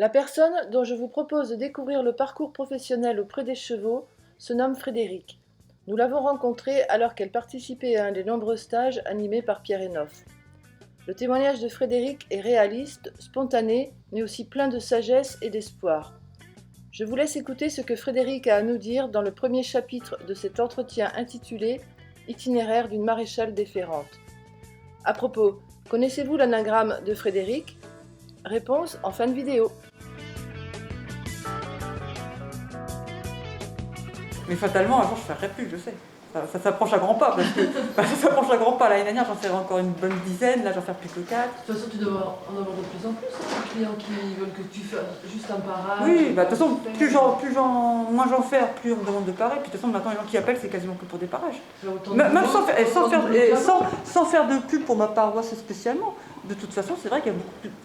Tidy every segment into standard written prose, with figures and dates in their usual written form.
La personne dont je vous propose de découvrir le parcours professionnel auprès des chevaux se nomme Frédéric. Nous l'avons rencontrée alors qu'elle participait à un des nombreux stages animés par Pierre Henoff. Le témoignage de Frédéric est réaliste, spontané, mais aussi plein de sagesse et d'espoir. Je vous laisse écouter ce que Frédéric a à nous dire dans le premier chapitre de cet entretien intitulé « Itinéraire d'une maréchale déférente ». À propos, connaissez-vous l'anagramme de Frédéric? Réponse en fin de vidéo. Mais fatalement, un jour, je ne ferai plus, je sais. Ça s'approche à grands pas, parce que ça s'approche à grands pas. L'année dernière, j'en ferai encore une bonne dizaine, là, j'en ferai plus que 4. De toute façon, tu dois en avoir de plus en plus, des clients qui veulent que tu fasses juste un parage. Oui, bah, de toute façon, moins j'en fais, plus on me demande de parer. Puis de toute façon, maintenant, les gens qui appellent, c'est quasiment que pour des parages. Même sans faire de pub pour ma paroisse spécialement. De toute façon, c'est vrai qu'il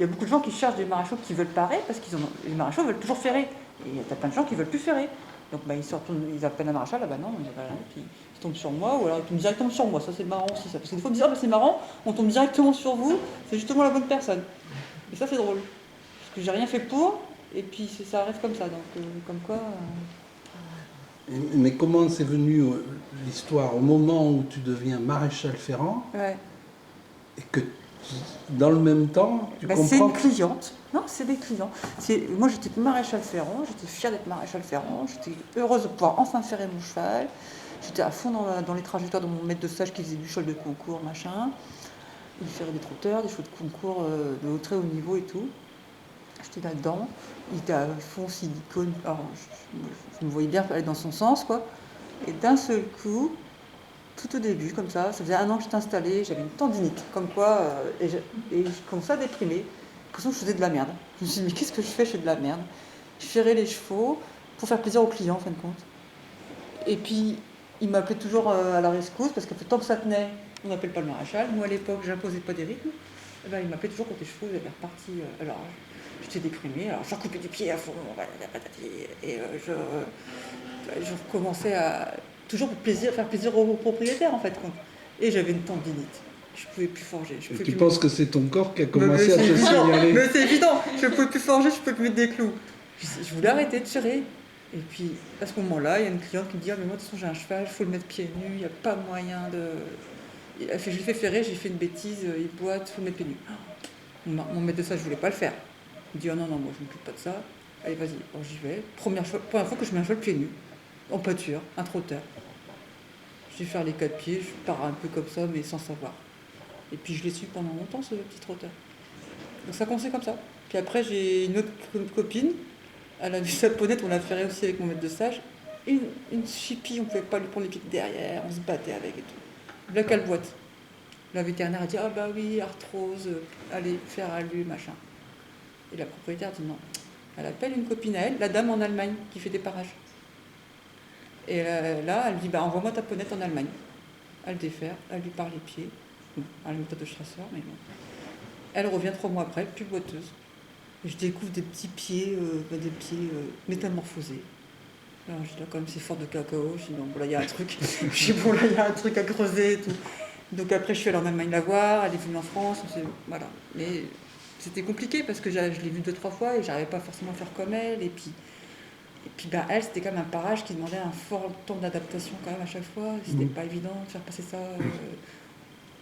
y a beaucoup de gens qui cherchent des maréchaux qui veulent parer, parce que les maréchaux veulent toujours ferrer. Et il y a plein de gens qui veulent plus ferrer. Donc bah, ils appellent un maréchal, là bah non, puis ils tombent sur moi, ou alors ils tombent directement sur moi, ça c'est marrant aussi ça. Parce que des fois ils me disent, ah bah c'est marrant, on tombe directement sur vous, c'est justement la bonne personne. Et ça c'est drôle. Parce que j'ai rien fait pour, et puis ça arrive comme ça, donc comme quoi... Mais comment c'est venu l'histoire au moment où tu deviens maréchal ferrant, Ouais. et que dans le même temps, tu comprends... C'est une cliente. Non, c'est des clients. Moi, j'étais maréchal ferrant, j'étais fière d'être maréchal ferrant, j'étais heureuse de pouvoir enfin ferrer mon cheval. J'étais à fond dans les trajectoires de mon maître de stage qui faisait du cheval de concours, machin. Il ferrait des trotteurs, des chevaux de concours de très haut niveau et tout. J'étais là-dedans. Il était à fond silicone. Alors, je me voyais bien aller dans son sens, quoi. Et d'un seul coup, tout au début, comme ça faisait 1 an que j'étais installée, j'avais une tendinite, comme quoi, et je commençais à déprimer, comme ça je faisais de la merde. Je me suis dit, mais qu'est-ce que je fais? Je fais de la merde. Je ferrais les chevaux pour faire plaisir aux clients, en fin de compte. Et puis, il m'appelait toujours à la rescousse, parce que tant que ça tenait, on n'appelle pas le maréchal. Moi, à l'époque, j'imposais pas des rythmes. Et ben, il m'appelait toujours quand les chevaux avaient reparti. Alors, j'étais déprimée, alors je recoupais du pied à fond, et je recommençais à... Toujours pour faire plaisir aux propriétaires en fait. Et j'avais une tendinite. Je ne pouvais plus forger. Tu penses que c'est ton corps qui a commencé à te signaler? Mais c'est évident, je ne pouvais plus forger, je ne pouvais plus mettre des clous. Je voulais arrêter de tirer. Et puis à ce moment-là, il y a une cliente qui me dit, ah, mais moi de toute façon j'ai un cheval, il faut le mettre pieds nus, il n'y a pas moyen de... Je l'ai fait ferrer, j'ai fait une bêtise, il boite, il faut le mettre pieds nus. Mon maître de ça, je ne voulais pas le faire. Il me dit, oh non, moi je ne m'occupe pas de ça. Allez, vas-y, bon, j'y vais. Première fois que je mets un cheval pieds nus. En pâture, un trotteur. Je vais faire les 4 pieds, je pars un peu comme ça, mais sans savoir. Et puis je l'ai su pendant longtemps, ce petit trotteur. Donc ça commençait comme ça. Puis après, j'ai une autre copine, elle a vu sa ponette, on l'a ferré aussi avec mon maître de stage. Une chipie, on ne pouvait pas lui prendre les pieds derrière, on se battait avec et tout. Là qu'elle boite. La vétérinaire a dit, ah bah oui, arthrose, allez, faire à lui, machin. Et la propriétaire dit non. Elle appelle une copine à elle, la dame en Allemagne, qui fait des parages. Et là, elle dit, bah, envoie-moi ta ponette en Allemagne. Elle défère, elle lui parle les pieds. Bon, elle a une méthode de chasseur, mais bon. Elle revient 3 mois après, plus boiteuse. Et je découvre des petits pieds, métamorphosés. Alors je dis, là, quand même, c'est fort de cacao. Je dis, non, bon, là, il y a un truc. Je dis, bon, là, il y a un truc à creuser et tout. Donc après, je suis allée en Allemagne la voir, elle est venue en France, voilà. Mais c'était compliqué parce que je l'ai vue 2-3 fois et j'arrivais pas forcément à faire comme elle. Et puis elle, c'était quand même un parage qui demandait un fort temps d'adaptation quand même à chaque fois. C'était pas évident de faire passer ça.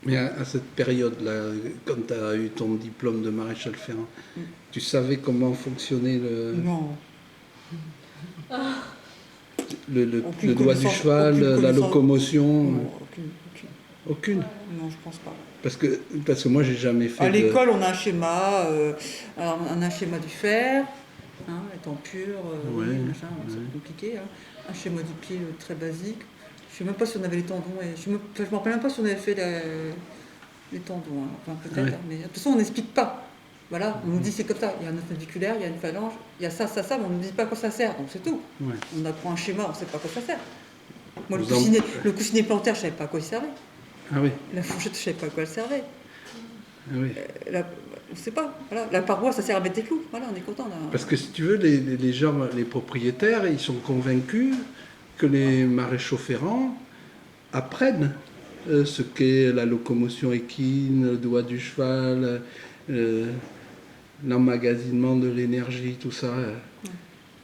Mais à cette période-là, quand tu as eu ton diplôme de maréchal ferrant, tu savais comment fonctionnait Non. le doigt du cheval, la locomotion? Non, Aucune? Non, je pense pas. Parce que moi, j'ai jamais fait. À l'école, on a un schéma, on a un schéma du fer, hein, étant pur, machin, c'est compliqué. Hein. Un schéma du pied très basique. Je ne sais même pas si on avait les tendons. Je me rappelle même pas si on avait fait les tendons. Hein. Enfin, peut-être, ouais. Mais de toute façon, on n'explique pas. Voilà, on nous dit c'est comme ça. Il y a un os naviculaire, il y a une phalange, il y a ça, mais on ne nous dit pas à quoi ça sert. Donc c'est tout. Ouais. On apprend un schéma, on ne sait pas à quoi ça sert. Moi, le coussinet plantaire, je ne savais pas à quoi il servait. Ah oui. La fourchette, je ne savais pas à quoi elle servait. Ah oui. On ne sait pas. Voilà. La paroi, ça sert à mettre des clous. Voilà, on est content. Là. Parce que si tu veux, les gens, les propriétaires, ils sont convaincus que les maréchaux ferrants apprennent ce qu'est la locomotion équine, le doigt du cheval. l'emmagasinement de l'énergie, tout ça.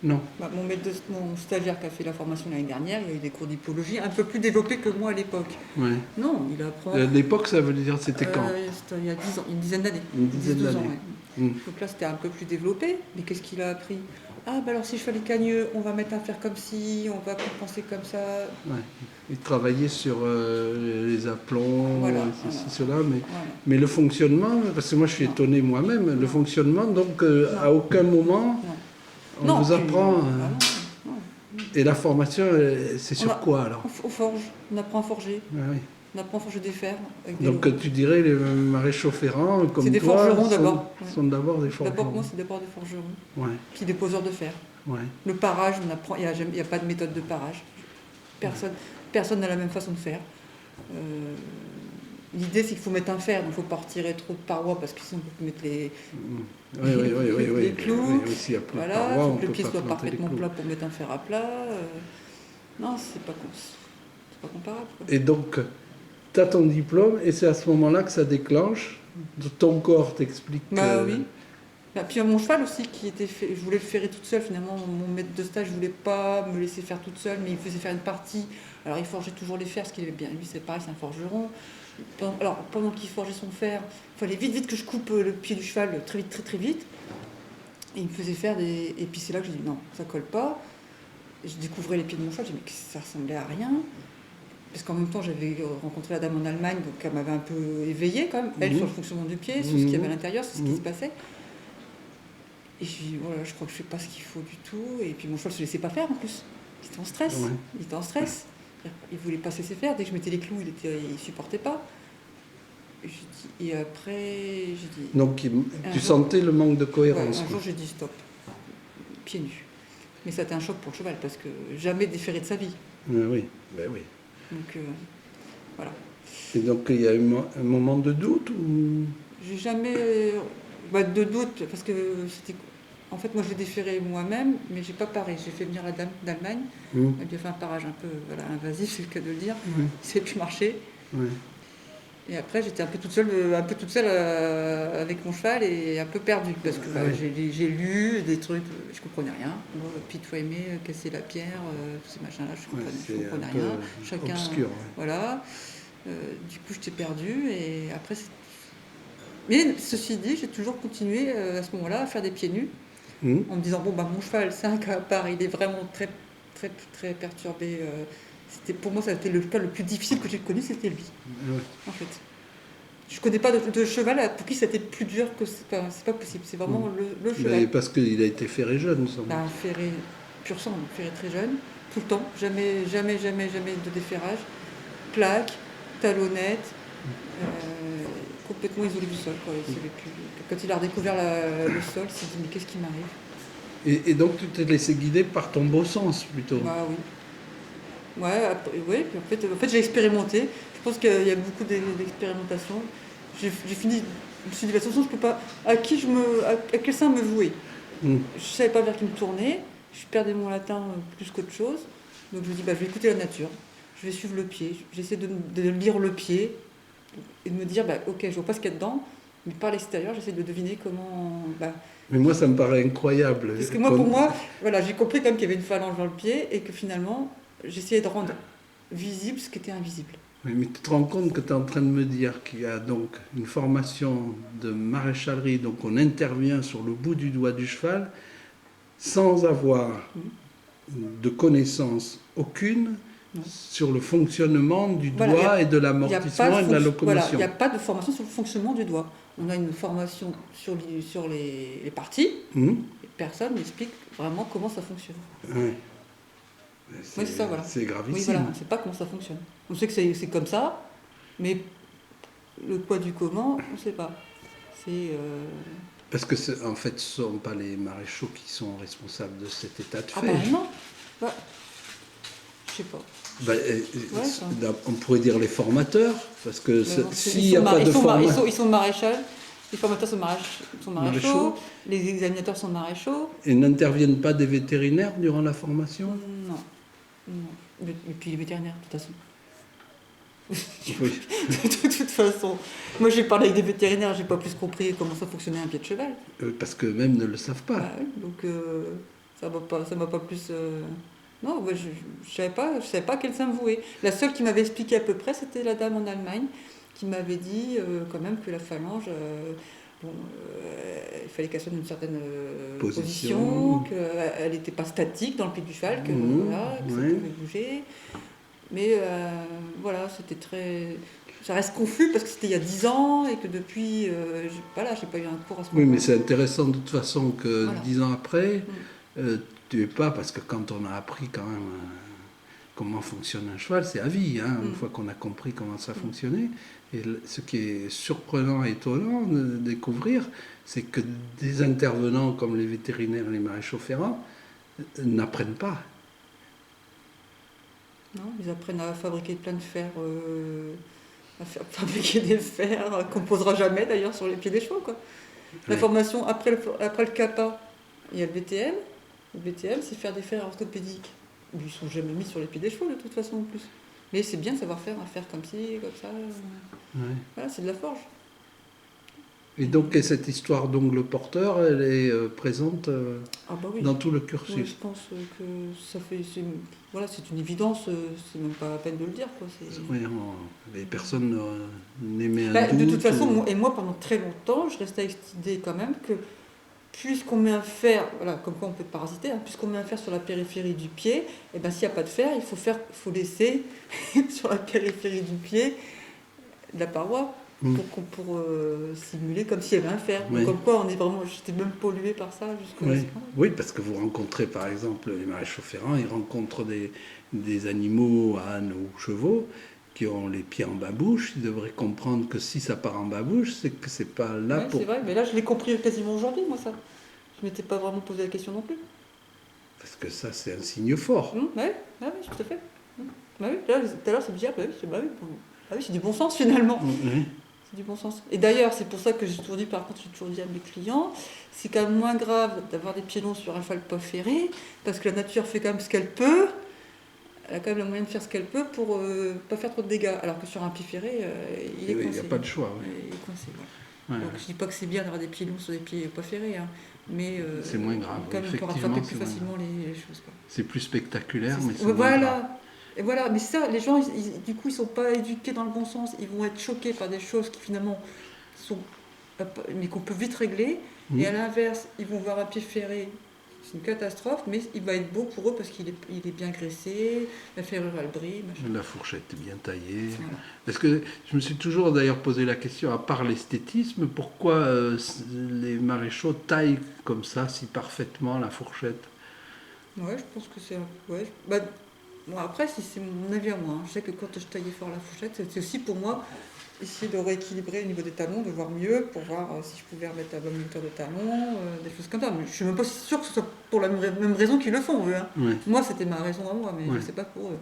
Non. Bah, mon stagiaire qui a fait la formation l'année dernière, il a eu des cours d'hypologie un peu plus développés que moi à l'époque. Ouais. Non, il apprend. L'époque, ça veut dire c'était quand? C'était il y a 10 ans, une dizaine d'années. Une dizaine 10-12 ans, d'années. ouais. Mm. Donc là, c'était un peu plus développé. Mais qu'est-ce qu'il a appris? Ah, bah alors si je fais les cagneux, on va mettre un fer comme ci, on va compenser comme ça. Ouais. Il travaillait sur les aplombs, Voilà, ceci, cela, Voilà. mais le fonctionnement, parce que moi je suis Non. étonné moi-même, le fonctionnement, donc à aucun moment on Non, vous apprend. Ah non, non. Et la formation, c'est sur quoi alors? On forge, on apprend à forger. Ah oui. On apprend à forger des fers. Avec des Donc lots. tu dirais les maréchaux ferrants, comme C'est des toi, forgerons sont, d'abord. sont d'abord des forgerons. D'abord, moi, c'est d'abord des forgerons, Ouais, puis des poseurs de fer. ouais. Le parage, on apprend, il n'y a pas de méthode de parage. Personne n'a la même façon de faire. L'idée, c'est qu'il faut mettre un fer, donc il ne faut pas retirer trop de parois parce que sinon on peut mettre les Oui. clous. Oui, s'il y a plus de Voilà, parois, il on faut que le peut pied pas soit planter les parfaitement clous. plat pour mettre un fer à plat. Non, c'est pas comparable. Quoi. Et donc, tu as ton diplôme et c'est à ce moment-là que ça déclenche. Ton corps t'explique Bah que... oui. Bah, puis mon cheval aussi, qui était fait, je voulais le ferrer toute seule. Finalement, mon maître de stage ne voulait pas me laisser faire toute seule, mais il faisait faire une partie. Alors il forgeait toujours les fers, ce qu'il aimait bien. Lui, c'est pareil, c'est un forgeron. Alors pendant qu'il forgeait son fer, il fallait vite que je coupe le pied du cheval très vite. Et il me faisait faire des. Et puis c'est là que j'ai dit non, ça colle pas. Et je découvrais les pieds de mon cheval, j'ai dit mais ça ressemblait à rien. Parce qu'en même temps, j'avais rencontré la dame en Allemagne, donc elle m'avait un peu éveillée quand même, elle, sur le fonctionnement du pied, sur ce qu'il y avait à l'intérieur, sur ce qui se passait. Et je dis, voilà, je crois que je fais pas ce qu'il faut du tout. Et puis mon cheval se laissait pas faire en plus. Il était en stress. Ouais. Il était en stress. Il voulait pas se laisser faire. Dès que je mettais les clous, il supportait pas. Et après, j'ai dit. Donc, tu jour- sentais le manque de Ouais, cohérence. un jour, j'ai dit stop, pieds nus. Mais ça a été un choc pour le cheval parce que jamais déféré de sa vie. Oui, ben oui. Donc voilà. Et donc, il y a eu un moment de doute ou... J'ai jamais de doute parce que c'était. En fait, moi, je l'ai déféré moi-même, mais j'ai pas paré. J'ai fait venir la dame d'Allemagne. Elle lui a fait un parage un peu invasif, c'est le cas de le dire. Oui. Il ne sait plus marcher. Oui. Et après, j'étais un peu toute seule avec mon cheval et un peu perdue parce que Oui. j'ai lu des trucs, je comprenais rien. Moi, puis toi aimer casser la pierre, tous ces machins-là, je comprenais un peu rien. Chacun, obscur. Ouais. voilà. Du coup, j'étais perdue et après. Mais ceci dit, j'ai toujours continué à ce moment-là à faire des pieds nus. En me disant, bon, bah, mon cheval, c'est un cas à part, il est vraiment très perturbé. Pour moi, ça a été le cas le plus difficile que j'ai connu, c'était lui, en fait. Je ne connais pas de cheval pour qui c'était plus dur que c'est pas possible. C'est vraiment le cheval. Mais parce qu'il a été ferré jeune, sans doute. Bah, ferré pur sang, ferré très jeune, tout le temps, jamais de déferrage. Plaque, talonnette, complètement isolé du sol. Quoi. Quand il a redécouvert le sol, il s'est dit mais qu'est-ce qui m'arrive? Et donc tu t'es laissé guider par ton beau sens plutôt. Bah oui. Ouais, puis en fait j'ai expérimenté. Je pense qu'il y a beaucoup d'expérimentation. J'ai fini, je me suis dit, de toute façon, je peux pas. À quel sein me vouer? Je savais pas vers qui me tourner. Je perdais mon latin plus qu'autre chose. Donc je me dis, je vais écouter la nature. Je vais suivre le pied. J'essaie de lire le pied et de me dire, ok, je vois pas ce qu'il y a dedans, mais par l'extérieur, j'essaie de deviner comment. Mais moi, ça me paraît incroyable. Parce que pour moi, voilà, j'ai compris quand même qu'il y avait une phalange dans le pied et que finalement, j'essayais de rendre visible ce qui était invisible. Oui, mais tu te rends compte que tu es en train de me dire qu'il y a donc une formation de maréchalerie, donc on intervient sur le bout du doigt du cheval sans avoir de connaissance aucune sur le fonctionnement du doigt et de l'amortissement et de la locomotion. Voilà, il n'y a pas de formation sur le fonctionnement du doigt. On a une formation sur les parties, et personne n'explique vraiment comment ça fonctionne. Oui. C'est ça, voilà. C'est gravissime. Oui, voilà, on ne sait pas comment ça fonctionne. On sait que c'est comme ça, mais le quoi du comment, on ne sait pas. Parce que, en fait, ce ne sont pas les maréchaux qui sont responsables de cet état de fait. Non. Je sais pas. On pourrait dire les formateurs, parce que s'il n'y a pas de formation... Ils sont maréchaux, les formateurs sont maréchaux, les examinateurs sont maréchaux. Et n'interviennent pas des vétérinaires durant la formation? Non. Et puis les vétérinaires, de toute façon. Oui. De toute façon. Moi, j'ai parlé avec des vétérinaires, j'ai pas plus compris comment ça fonctionnait un pied de cheval. Parce qu'eux-mêmes ne le savent pas. Bah oui, donc ça m'a pas plus. Non, ouais, je savais pas à quel ça me vouait. La seule qui m'avait expliqué à peu près, c'était la dame en Allemagne, qui m'avait dit quand même que la phalange, il fallait qu'elle soit dans une certaine Position. position, qu'elle n'était pas statique dans le pied du cheval, que, voilà, que ça Ouais. pouvait bouger. Mais voilà, c'était très. Ça reste confus parce que c'était il y a 10 ans et que depuis, j'ai pas eu un cours à ce Oui, moment-là. mais c'est intéressant de toute façon que Voilà. 10 ans après, Mm. tu es pas, parce que quand on a appris quand même comment fonctionne un cheval, c'est à vie, hein, une fois qu'on a compris comment ça fonctionnait. Et ce qui est surprenant et étonnant de découvrir, c'est que des intervenants comme les vétérinaires et les maréchaux ferrants n'apprennent pas. Non, ils apprennent à fabriquer plein de fers, fabriquer des fers qu'on ne posera jamais d'ailleurs sur les pieds des chevaux, quoi. La Ouais. formation après le CAPA, il y a le VTM. Le VTM, c'est faire des fers orthopédiques. Ils ne sont jamais mis sur les pieds des chevaux de toute façon en plus. Mais c'est bien de savoir faire un fer comme ci, comme ça. Ouais. Voilà, c'est de la forge. Et donc, et cette histoire d'ongle porteur, elle est présente Ah bah oui. dans tout le Oui, cursus. je pense que ça fait. Voilà, c'est une évidence, c'est même pas la peine de le dire, quoi. Oui, les personnes n'aimaient un Bah, de doute. toute façon, moi pendant très longtemps, je restais avec cette idée quand même que puisqu'on met un fer, voilà, comme quoi on peut parasiter, hein, puisqu'on met un fer sur la périphérie du pied, et ben s'il n'y a pas de fer, il faut laisser sur la périphérie du pied de la paroi pour simuler comme s'il y avait un fer. Donc, Oui. comme quoi j'étais même polluée par ça jusqu'à Oui. ce moment-là. Oui, parce que vous rencontrez par exemple les maréchaux ferrants, ils rencontrent des animaux, ânes ou chevaux, qui ont les pieds en babouche. Ils devraient comprendre que si ça part en babouche, c'est que c'est pas là Ouais, pour. c'est vrai, mais là je l'ai compris quasiment aujourd'hui, moi ça. Je m'étais pas vraiment posé la question non plus. Parce que ça, c'est un signe fort. Ouais, tout à fait. Bah oui, là, tout à l'heure, c'est bizarre, c'est du bon sens finalement. Oui. C'est du bon sens. Et d'ailleurs, c'est pour ça que j'ai toujours dit, par contre, j'ai toujours dit à mes clients, c'est quand même moins grave d'avoir des pieds longs sur un cheval pas ferré, parce que la nature fait quand même ce qu'elle peut. Elle a quand même le moyen de faire ce qu'elle peut pour pas faire trop de dégâts. Alors que sur un pied ferré, il est Il coincé. n'y a pas de choix. Oui. Il est coincé, voilà. Ouais. Donc je dis pas que c'est bien d'avoir des pieds longs sur des pieds pas ferrés, hein, mais C'est moins grave, quand même on peut rattraper effectivement, plus c'est moins facilement les choses, quoi. C'est plus spectaculaire, mais c'est Ouais, moins grave. voilà. Et voilà, mais ça, les gens, du coup, ils sont pas éduqués dans le bon sens. Ils vont être choqués par des choses qui finalement sont, mais qu'on peut vite régler. Et à l'inverse, ils vont voir un pied ferré, c'est une catastrophe, mais il va être beau pour eux parce qu'il est bien graissé, la ferrure elle brille, machin. La fourchette est bien taillée. Voilà. Parce que je me suis toujours d'ailleurs posé la question, à part l'esthétisme, pourquoi les maréchaux taillent comme ça si parfaitement la fourchette? Ouais, je pense que c'est. Ouais, bah, bon, après, si c'est mon avis à moi, hein. Je sais que quand je taillais fort la fourchette, c'est aussi pour moi essayer de rééquilibrer au niveau des talons, de voir mieux, pour voir si je pouvais remettre la bonne hauteur de talon, des choses comme ça. Mais je suis même pas sûre que ce soit pour la même raison qu'ils le font, eux. Hein. Ouais. Moi, c'était ma raison à moi, mais Ouais. je sais pas pour eux.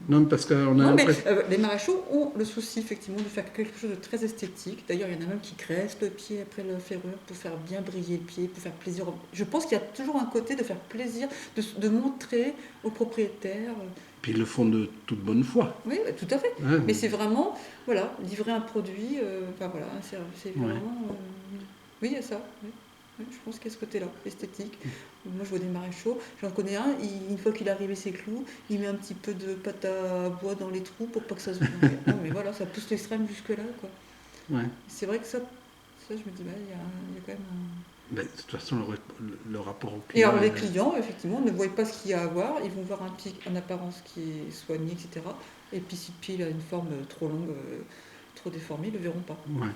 Non, parce qu'on a Non, mais l'impression. les maréchaux ont le souci, effectivement, de faire quelque chose de très esthétique. D'ailleurs, il y en a même qui graissent le pied après la ferrure pour faire bien briller le pied, pour faire plaisir. Je pense qu'il y a toujours un côté de faire plaisir, de montrer aux propriétaires. Puis ils le font de toute bonne foi. Oui, tout à fait. Ouais. Mais c'est vraiment, voilà, livrer un produit, enfin voilà, c'est vraiment. Oui, il y a ça. Oui. Oui, je pense qu'il y a ce côté-là, esthétique. Moi, je vois des maréchaux. J'en connais un, une fois qu'il a arrivé ses clous, il met un petit peu de pâte à bois dans les trous pour pas que ça se voie. Non, mais voilà, ça pousse l'extrême jusque-là, quoi. Ouais. C'est vrai que ça je me dis, bah, il y a quand même un. Ben, de toute façon, le rapport au Et client. alors, les clients, effectivement, ne voient pas ce qu'il y a à voir. Ils vont voir un pied en apparence qui est soigné, etc. Et puis, si le pied il a une forme trop longue, trop déformée, ils ne le verront pas. Ouais.